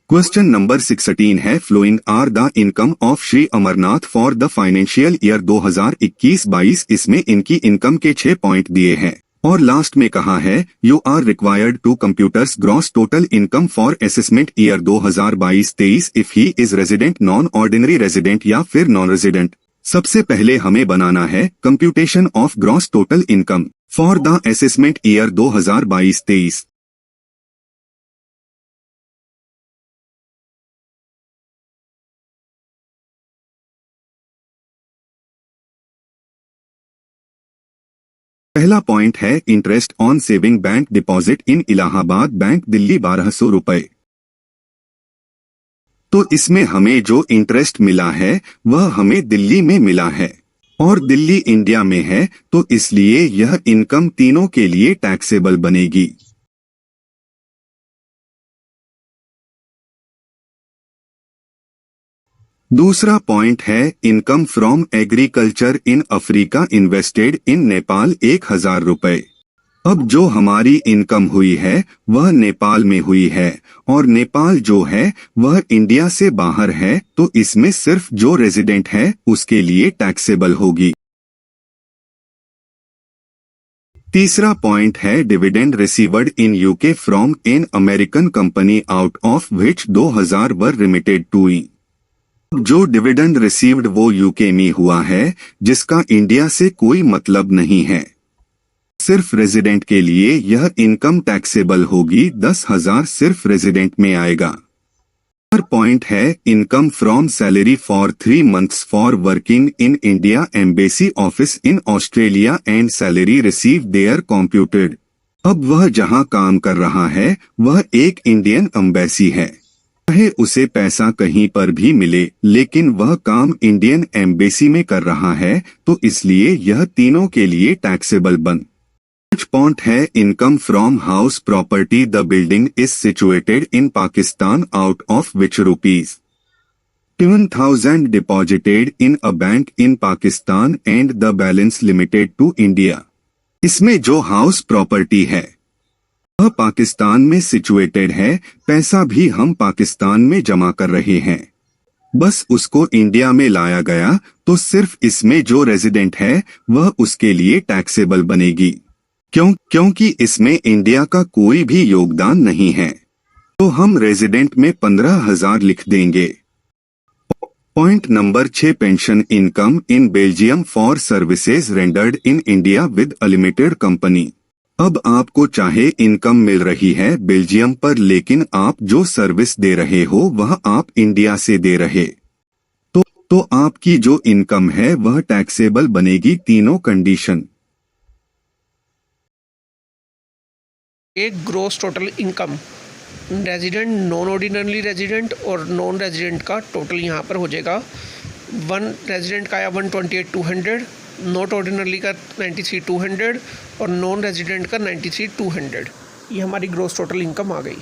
Question number 16 है following are the income of Shri Amarnath for the financial year 2021-22। इसमें इनकी income के 6 पॉइंट दिए हैं और लास्ट में कहा है you are required to computers gross total income for assessment year 2022-23 if he is resident, non ordinary resident या फिर नॉन रेजिडेंट। सबसे पहले हमें बनाना है computation of gross total income for the assessment year 2022-23। पहला पॉइंट है interest on saving bank deposit in Allahabad bank Delhi 1200 रुपए। तो इसमें हमें जो इंटरेस्ट मिला है वह हमें दिल्ली में मिला है और दिल्ली इंडिया में है, तो इसलिए यह इनकम तीनों के लिए टैक्सेबल बनेगी। दूसरा पॉइंट है income from agriculture in Africa invested in Nepal 1000 रुपए। अब जो हमारी इनकम हुई है वह नेपाल में हुई है और नेपाल जो है वह इंडिया से बाहर है, तो इसमें सिर्फ जो रेजिडेंट है उसके लिए टैक्सेबल होगी। तीसरा पॉइंट है dividend received in UK from an American company out of which 2000 were remitted to E. जो डिविडेंड रिसीव्ड वो यूके में हुआ है जिसका इंडिया से कोई मतलब नहीं है। सिर्फ रेजिडेंट के लिए यह इनकम टैक्सेबल होगी, 10,000 सिर्फ रेजिडेंट में आएगा। और पॉइंट है income from salary for 3 months for working in India embassy office in Australia and salary receive there computed. अब वह जहां काम कर रहा है वह एक इंडियन एम्बेसी है, चाहे उसे पैसा कहीं पर भी मिले लेकिन वह काम इंडियन एम्बेसी में कर रहा है, तो इसलिए यह तीनों के लिए टैक्सेबल बन। पॉइंट है income from house property the building is situated in Pakistan out of which rupees 7,000 deposited in a bank in Pakistan and the balance limited to India. इसमें जो हाउस प्रॉपर्टी है वह पाकिस्तान में सिचुएटेड है, पैसा भी हम पाकिस्तान में जमा कर रहे हैं, बस उसको इंडिया में लाया गया, तो सिर्फ इसमें जो रेजिडेंट है वह उसके लिए टैक्सेबल बनेगी। क्योंकि इसमें इंडिया का कोई भी योगदान नहीं है, तो हम रेजिडेंट में 15,000 लिख देंगे। Point number 6 pension income in Belgium for services rendered in India with a limited company. अब आपको चाहे इनकम मिल रही है बेल्जियम पर, लेकिन आप जो सर्विस दे रहे हो वह आप इंडिया से दे रहे, तो आपकी जो इनकम है वह टैक्सेबल बनेगी तीनों कंडीशन। एक gross total income resident, non ordinary resident और नॉन रेजिडेंट का टोटल यहाँ पर हो जाएगा। वन रेजिडेंट का आया 128,200, नॉट ऑर्डिनरी का 93,200 और नॉन रेजिडेंट का 93,200। ये हमारी ग्रोस टोटल इनकम आ गई।